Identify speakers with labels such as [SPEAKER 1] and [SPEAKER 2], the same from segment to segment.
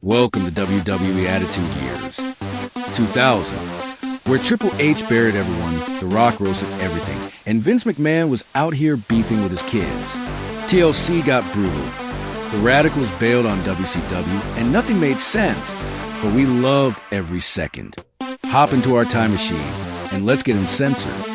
[SPEAKER 1] Welcome to WWE Attitude Years 2000, where Triple H buried everyone, The Rock roasted everything, and Vince McMahon was out here beefing with his kids. TLC got brutal. The Radicalz bailed on WCW, and nothing made sense, but we loved every second. Hop into our time machine, and let's get in Censor.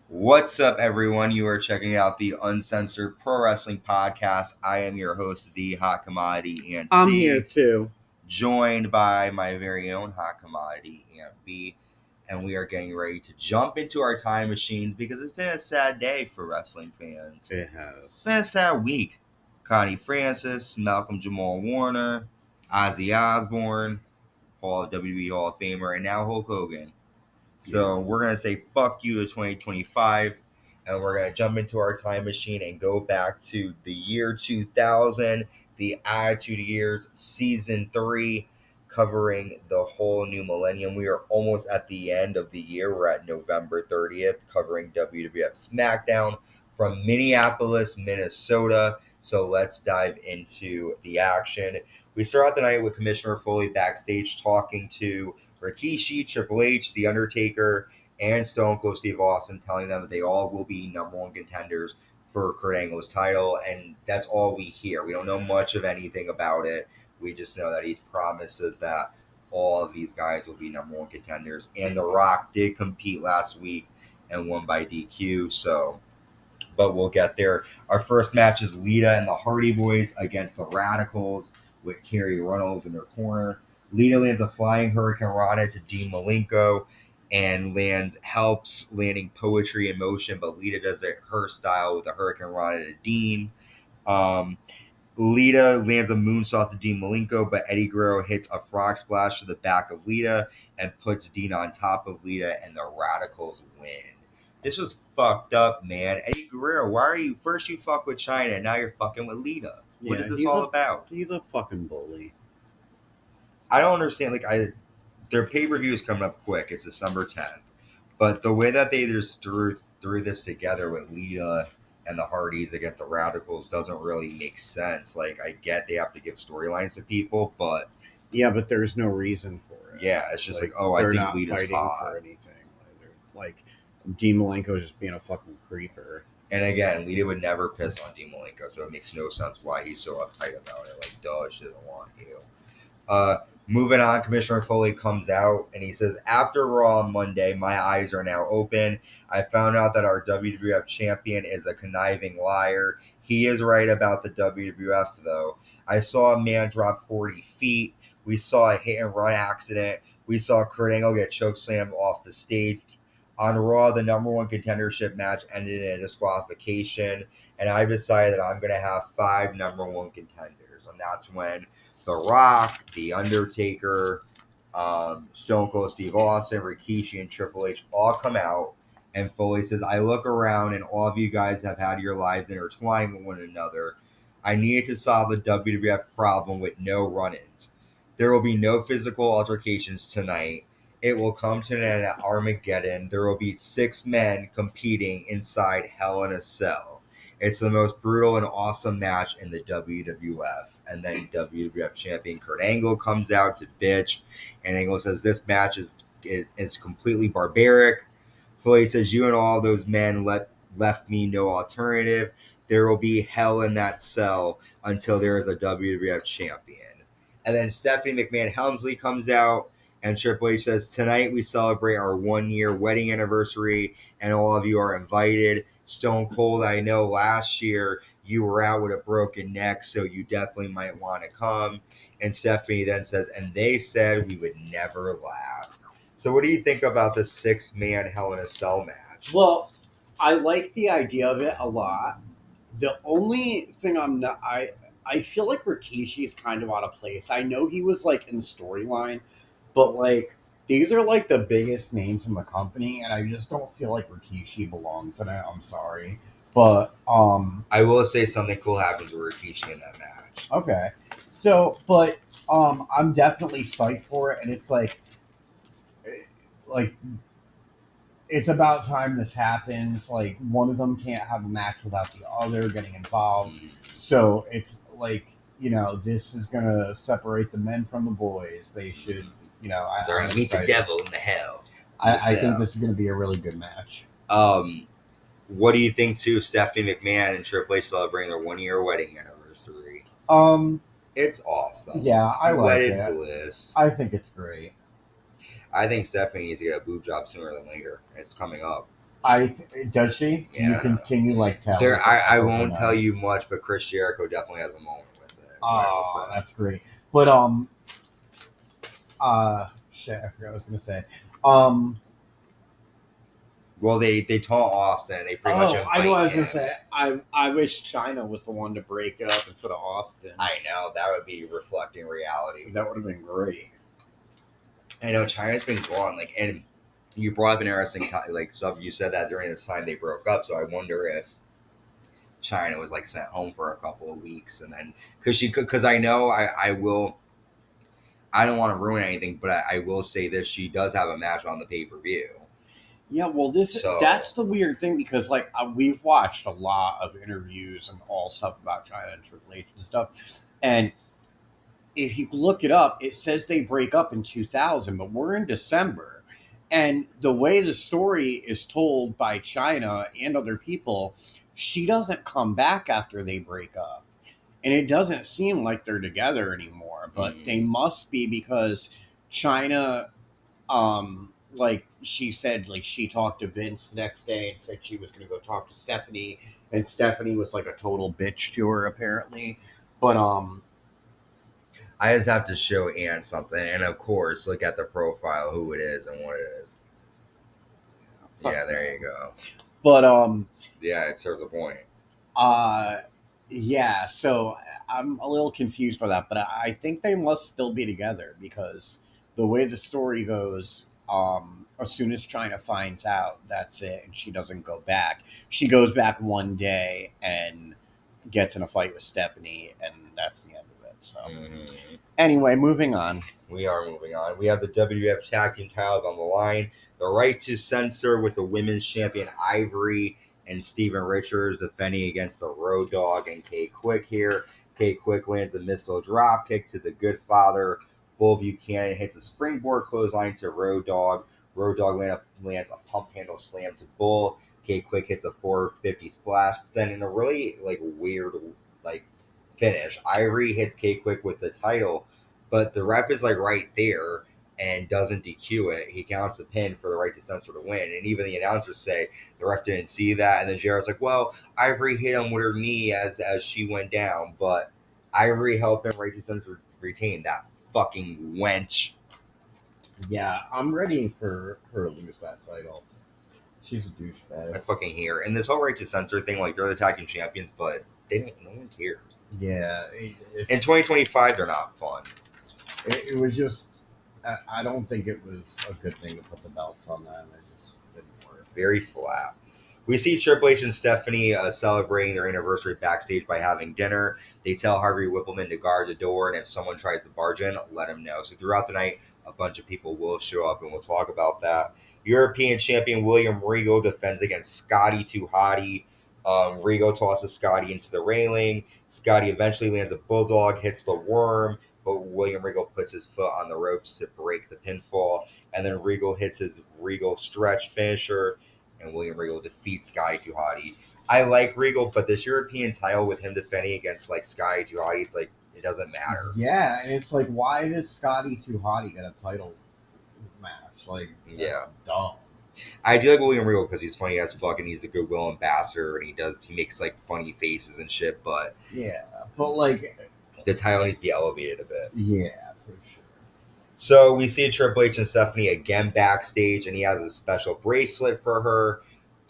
[SPEAKER 2] What's up, everyone? You are checking out the Uncensored Pro Wrestling Podcast. I am your host, the Hot Commodity Ant
[SPEAKER 3] I'm
[SPEAKER 2] C,
[SPEAKER 3] here too.
[SPEAKER 2] joined by my very own Hot Commodity Ant B, and we are getting ready to jump into our time machines because it's been a sad day for wrestling fans.
[SPEAKER 3] It has.
[SPEAKER 2] It's been a sad week. Connie Francis, Malcolm Jamal Warner, Ozzy Osbourne, WWE Hall of Famer, and now Hulk Hogan. So we're going to say fuck you to 2025, and we're going to jump into our time machine and go back to the year 2000, the Attitude Years, Season 3, covering the whole new millennium. We are almost at the end of the year. We're at November 30th, covering WWF SmackDown from Minneapolis, Minnesota. So let's dive into the action. We start out the night with Commissioner Foley backstage talking to Rikishi, Triple H, The Undertaker, and Stone Cold Steve Austin, telling them that they all will be number one contenders for Kurt Angle's title, and that's all we hear. We don't know much of anything about it. We just know that he promises that all of these guys will be number one contenders. And The Rock did compete last week and won by DQ, but we'll get there. Our first match is Lita and the Hardy Boyz against the Radicalz with Terry Runnels in their corner. Lita lands a flying Hurricane Rana to Dean Malenko and helps landing Poetry in Motion, but Lita does it her style with a Hurricane Rana to Dean. Lita lands a moonsault to Dean Malenko, but Eddie Guerrero hits a frog splash to the back of Lita and puts Dean on top of Lita, and the Radicalz win. This was fucked up, man. Eddie Guerrero, why are you first you fuck with China and now you're fucking with Lita? What is this all about?
[SPEAKER 3] He's a fucking bully.
[SPEAKER 2] I don't understand. Their pay-per-view is coming up quick. It's December 10th. But the way that they just threw this together with Lita and the Hardys against the Radicalz doesn't really make sense. I get they have to give storylines to people, but...
[SPEAKER 3] Yeah, but there's no reason for it.
[SPEAKER 2] Yeah, it's just I think Lita's hot.
[SPEAKER 3] For anything. Dean Malenko is just being a fucking creeper.
[SPEAKER 2] And again, Lita would never piss on Dean Malenko, so it makes no sense why he's so uptight about it. Duh, she doesn't want you. Moving on, Commissioner Foley comes out and he says, after Raw on Monday, my eyes are now open. I found out that our WWF champion is a conniving liar. He is right about the WWF, though. I saw a man drop 40 feet. We saw a hit-and-run accident. We saw Kurt Angle get chokeslammed off the stage. On Raw, the number one contendership match ended in a disqualification, and I've decided that I'm going to have 5 number one contenders, and that's when The Rock, The Undertaker, Stone Cold Steve Austin, Rikishi, and Triple H all come out, and Foley says, I look around and all of you guys have had your lives intertwined with one another. I needed to solve the WWF problem with no run-ins. There will be no physical altercations tonight. It will come to an end at Armageddon. There will be 6 men competing inside Hell in a Cell. It's the most brutal and awesome match in the WWF. And then WWF Champion Kurt Angle comes out to bitch. And Angle says this match is completely barbaric. Foley says, you and all those men left me no alternative. There will be hell in that cell until there is a WWF champion. And then Stephanie McMahon-Helmsley comes out. And Triple H says, tonight we celebrate our 1-year wedding anniversary, and all of you are invited. Stone Cold, I know last year you were out with a broken neck, so you definitely might want to come. And Stephanie then says, and they said we would never last. So what do you think about the 6-man Hell in a Cell match?
[SPEAKER 3] Well, I like the idea of it a lot. The only thing I feel like Rikishi is kind of out of place. I know he was in the storyline, but these are the biggest names in the company, and I just don't feel like Rikishi belongs in it. I'm sorry, but
[SPEAKER 2] I will say something cool happens with Rikishi in that match.
[SPEAKER 3] Okay, so but I'm definitely psyched for it, and it's it's about time this happens. One of them can't have a match without the other getting involved. So it's this is going to separate the men from the boys. They should,
[SPEAKER 2] They're going to meet the devil in the hell.
[SPEAKER 3] I think this is going to be a really good match.
[SPEAKER 2] What do you think, too? Stephanie McMahon and Triple H celebrating their 1-year wedding anniversary. It's awesome.
[SPEAKER 3] Yeah, I like it.
[SPEAKER 2] Wedded bliss.
[SPEAKER 3] I think it's great.
[SPEAKER 2] I think Stephanie needs to get a boob job sooner than later. It's coming up.
[SPEAKER 3] Does she?
[SPEAKER 2] Yeah.
[SPEAKER 3] Can you tell?
[SPEAKER 2] I won't tell you much, but Chris Jericho definitely has a moment with it.
[SPEAKER 3] Oh, that's great. But shit, I forgot what I was gonna say.
[SPEAKER 2] Well, they told Austin. They pretty much.
[SPEAKER 3] I know what I was gonna say. I wish China was the one to break it up instead of Austin.
[SPEAKER 2] I know that would be reflecting reality.
[SPEAKER 3] That would have been great.
[SPEAKER 2] I know China's been gone, and you brought up an interesting stuff. You said that during this time they broke up, so I wonder if China was sent home for a couple of weeks, and then because I know I will. I don't want to ruin anything, but I will say this: she does have a match on the pay-per-view.
[SPEAKER 3] Yeah, well, that's the weird thing because we've watched a lot of interviews and all stuff about China and Triple H and stuff, and if you look it up, it says they break up in 2000, but we're in December, and the way the story is told by China and other people, she doesn't come back after they break up, and it doesn't seem like they're together anymore. But they must be because China, she said, she talked to Vince the next day and said she was going to go talk to Stephanie, and Stephanie was a total bitch to her apparently. But
[SPEAKER 2] I just have to show Ann something, and of course, look at the profile, who it is and what it is. Yeah, there you go.
[SPEAKER 3] But
[SPEAKER 2] yeah, it serves a point.
[SPEAKER 3] Yeah, so I'm a little confused by that, but I think they must still be together because the way the story goes, as soon as China finds out, that's it, and she doesn't go back. She goes back one day and gets in a fight with Stephanie, and that's the end of it. So, Anyway, moving on.
[SPEAKER 2] We are moving on. We have the WWF Tag Team titles on the line. The right to censor with the women's champion Ivory and Steven Richards defending against the Road Dogg and K-Kwik here. K-Kwik lands a missile drop kick to the Good Father. Bull Buchanan hits a springboard clothesline to Road Dogg. Road Dogg lands a pump handle slam to Bull. K-Kwik hits a 450 splash. But then in a really weird finish, Ivory hits K-Kwik with the title, but the ref is right there and doesn't DQ it. He counts the pin for the right to censor to win. And even the announcers say the ref didn't see that. And then Jared's well, Ivory hit him with her knee as she went down, but Ivory helped him right to censor retain that fucking wench.
[SPEAKER 3] Yeah, I'm ready for her to lose that title. She's a douchebag.
[SPEAKER 2] I fucking hear. And this whole right to censor thing, they're the tag team champions, but no one cares.
[SPEAKER 3] Yeah.
[SPEAKER 2] In 2025, they're not fun.
[SPEAKER 3] It was just, I don't think it was a good thing to put the belts on them. It just didn't work.
[SPEAKER 2] Very flat. We see Triple H and Stephanie celebrating their anniversary backstage by having dinner. They tell Harvey Whippleman to guard the door, and if someone tries to barge in, let him know. So throughout the night, a bunch of people will show up, and we'll talk about that. European champion William Regal defends against Scotty to Hotty. Regal tosses Scotty into the railing. Scotty eventually lands a bulldog, hits the worm, but William Regal puts his foot on the ropes to break the pinfall. And then Regal hits his Regal stretch finisher, and William Regal defeats Scotty to Hotty. I like Regal, but this European title with him defending against Scotty to Hotty, it's it doesn't matter.
[SPEAKER 3] Yeah, and it's why does Scotty to Hotty get a title match? That's dumb.
[SPEAKER 2] I do like William Regal because he's funny as fuck and he's a goodwill ambassador and he makes funny faces and shit, but
[SPEAKER 3] the
[SPEAKER 2] title needs to be elevated a bit.
[SPEAKER 3] Yeah, for sure.
[SPEAKER 2] So we see Triple H and Stephanie again backstage and he has a special bracelet for her.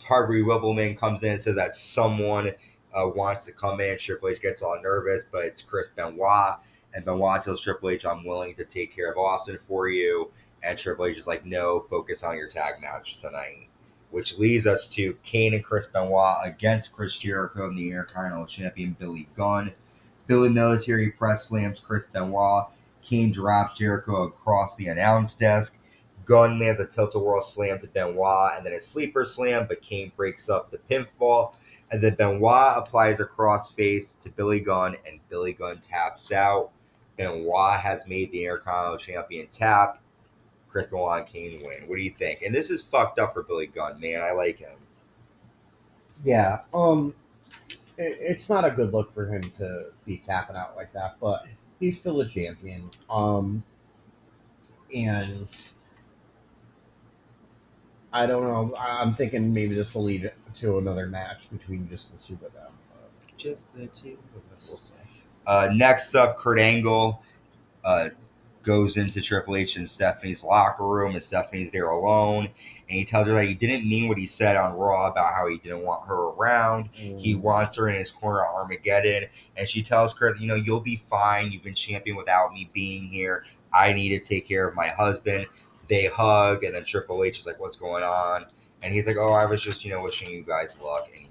[SPEAKER 2] Harvey Whippleman comes in and says that someone wants to come in. Triple H gets all nervous, but it's Chris Benoit, and Benoit tells Triple H, I'm willing to take care of Austin for you. And Triple H is no, focus on your tag match tonight. Which leads us to Kane and Chris Benoit against Chris Jericho and the Intercontinental Champion Billy Gunn. Billy military press slams Chris Benoit. Kane drops Jericho across the announce desk. Gunn lands a tilt-a-whirl slam to Benoit and then a sleeper slam, but Kane breaks up the pinfall. And then Benoit applies a crossface to Billy Gunn, and Billy Gunn taps out. Benoit has made the Intercontinental Champion tap. Chris Benoit and Kane win. What do you think? And this is fucked up for Billy Gunn, man. I like him.
[SPEAKER 3] Yeah. It's not a good look for him to be tapping out like that, but he's still a champion. And I don't know. I'm thinking maybe this will lead to another match between just the two of them.
[SPEAKER 2] Just the two of us. We'll see. Next up, Kurt Angle goes into Triple H and Stephanie's locker room, and Stephanie's there alone. And he tells her that he didn't mean what he said on Raw about how he didn't want her around. He wants her in his corner at Armageddon. And she tells Kurt, you'll be fine. You've been champion without me being here. I need to take care of my husband. They hug, and then Triple H is like, what's going on? And he's like, I was just, wishing you guys luck. And he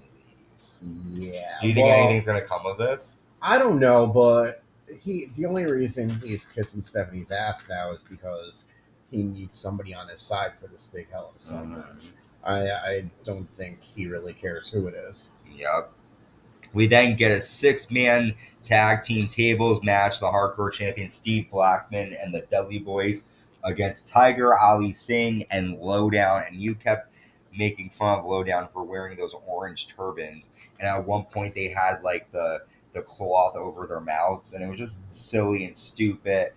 [SPEAKER 2] leaves.
[SPEAKER 3] Yeah.
[SPEAKER 2] Do you think anything's going to come of this?
[SPEAKER 3] I don't know, but the only reason he's kissing Stephanie's ass now is because he needs somebody on his side for this big Hell in a Cell match. I don't think he really cares who it is.
[SPEAKER 2] Yep. We then get a 6-man tag team tables match. The Hardcore Champion Steve Blackman and the Dudley Boys against Tiger, Ali Singh, and Lowdown. And you kept making fun of Lowdown for wearing those orange turbans. And at one point they had like the cloth over their mouths, and it was just silly and stupid.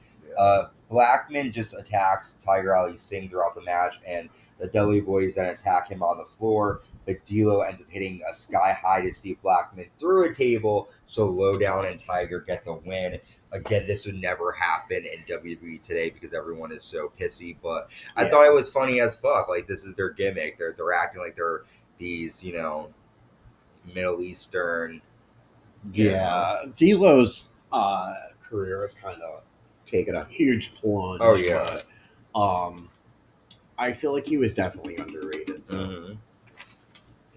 [SPEAKER 2] Blackman just attacks Tiger Ali Singh throughout the match, and the Dudley Boys then attack him on the floor. But D'Lo ends up hitting a sky high to Steve Blackman through a table, so Lowdown and Tiger get the win. Again, this would never happen in WWE today because everyone is so pissy, but I thought it was funny as fuck. Like, this is their gimmick. They're acting like they're these, Middle Eastern.
[SPEAKER 3] Yeah, D'Lo's career has kind of taken a huge plunge.
[SPEAKER 2] Oh yeah,
[SPEAKER 3] but, I feel like he was definitely underrated.
[SPEAKER 2] Mm-hmm.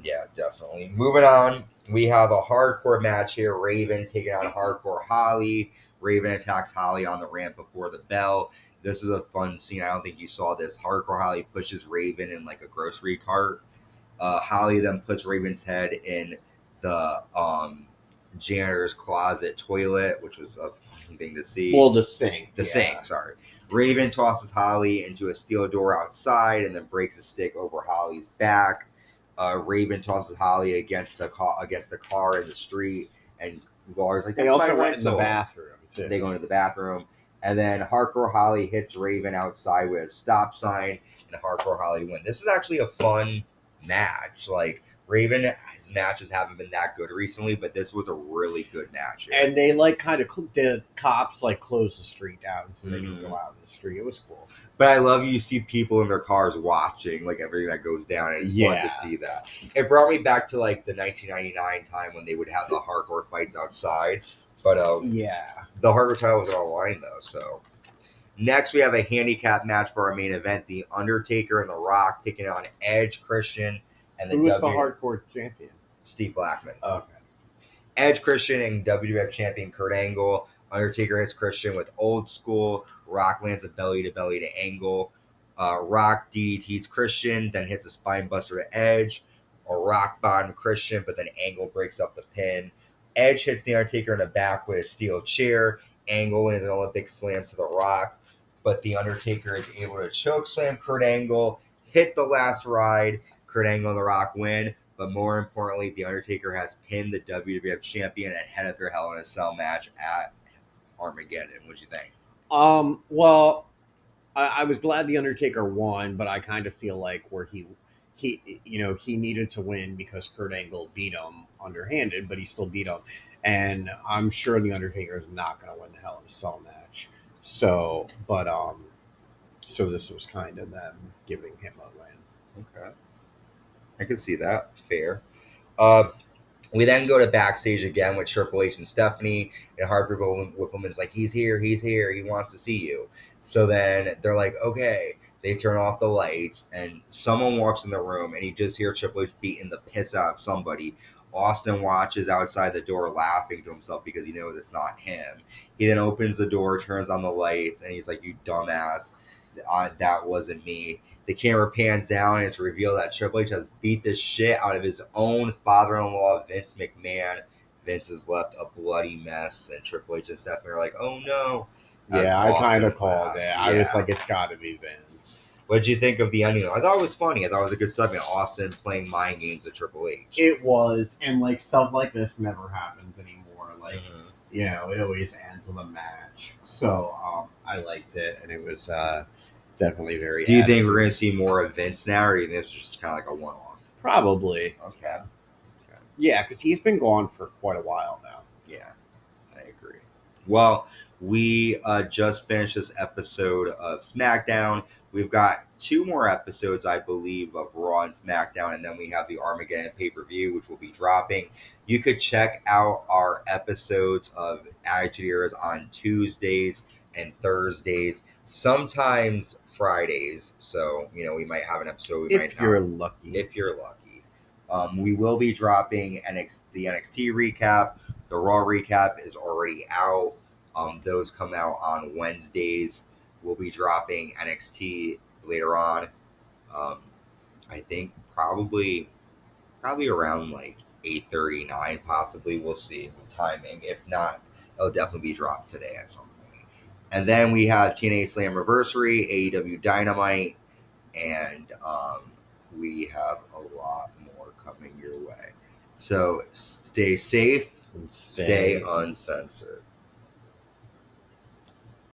[SPEAKER 2] Yeah, definitely. Moving on, we have a hardcore match here. Raven taking on Hardcore Holly. Raven attacks Holly on the ramp before the bell. This is a fun scene. I don't think you saw this. Hardcore Holly pushes Raven in like a grocery cart. Holly then puts Raven's head in the janitor's closet toilet, which was a funny thing to see.
[SPEAKER 3] Well, the sink.
[SPEAKER 2] Sink, sorry. Raven tosses Holly into a steel door outside and then breaks a stick over Holly's back. Raven tosses Holly against the car in the street, and Lawler's like,
[SPEAKER 3] they also went in the bathroom too.
[SPEAKER 2] They go into the bathroom, and then Hardcore Holly hits Raven outside with a stop sign, and Hardcore Holly win. This is actually a fun match. Like, Raven's matches haven't been that good recently, but this was a really good match here.
[SPEAKER 3] And they the cops closed the street down so they can go out in the street. It was cool.
[SPEAKER 2] But I love you see people in their cars watching everything that goes down, and it's fun to see that. It brought me back to the 1999 time when they would have the hardcore fights outside. But the hardcore title was on the line though. So next we have a handicap match for our main event: The Undertaker and The Rock taking on Edge, Christian, and
[SPEAKER 3] who was the hardcore champion?
[SPEAKER 2] Steve Blackman.
[SPEAKER 3] Okay.
[SPEAKER 2] Edge, Christian, and WWF Champion Kurt Angle. Undertaker hits Christian with Old School. Rock lands a belly-to-belly to Angle. Rock DDTs Christian, then hits a spine buster to Edge. A rock bottom Christian, but then Angle breaks up the pin. Edge hits the Undertaker in the back with a steel chair. Angle lands an Olympic slam to the Rock, but the Undertaker is able to choke slam Kurt Angle, hit the last ride. Kurt Angle and The Rock win, but more importantly, the Undertaker has pinned the WWF Champion ahead of their Hell in a Cell match at Armageddon. What'd you think?
[SPEAKER 3] Well, I was glad the Undertaker won, but I kind of feel like where he needed to win because Kurt Angle beat him underhanded, but he still beat him, and I'm sure the Undertaker is not going to win the Hell in a Cell match. So this was kind of them giving him a win.
[SPEAKER 2] Okay, I can see that. Fair. We then go to backstage again with Triple H and Stephanie, and Hartford Whippleman's like, he's here, he wants to see you. So then they're like, okay. They turn off the lights, and someone walks in the room, and you just hear Triple H beating the piss out of somebody. Austin watches outside the door laughing to himself because he knows it's not him. He then opens the door, turns on the lights, and he's like, you dumbass, that wasn't me. the camera pans down and it's revealed that Triple H has beat the shit out of his own father-in-law, Vince McMahon. Vince is left a bloody mess, and Triple H and Stephanie are like, "Oh no!"
[SPEAKER 3] Yeah, I kind of called it.
[SPEAKER 2] Yeah.
[SPEAKER 3] I was like, "It's got to be Vince."
[SPEAKER 2] What did you think of the ending? I thought it was funny. I thought it was a good segment. Austin playing mind games with Triple H.
[SPEAKER 3] It was, and like stuff like this never happens anymore. Like, you know, it always ends with a match. So I liked it, and it was definitely very.
[SPEAKER 2] Do you think we're going to see more of Vince now, or do you think it's just kind of like a one-off?
[SPEAKER 3] Probably.
[SPEAKER 2] Okay.
[SPEAKER 3] Yeah, because he's been gone for quite a while now.
[SPEAKER 2] Yeah, I agree. Well, we just finished this episode of SmackDown. We've got 2 more episodes, I believe, of Raw and SmackDown, and then we have the Armageddon pay-per-view, which will be dropping. You could check out our episodes of Attitude Eras on Tuesdays and Thursdays, sometimes Fridays. So, you know, we might have an episode.
[SPEAKER 3] If you're lucky.
[SPEAKER 2] We will be dropping the NXT recap. The Raw recap is already out. Those come out on Wednesdays. We'll be dropping NXT later on. I think probably around like 8:39, possibly. We'll see timing. If not, it'll definitely be dropped today at some point. And then we have TNA Slammiversary, AEW Dynamite, and we have a lot more coming your way. So stay safe, stay uncensored.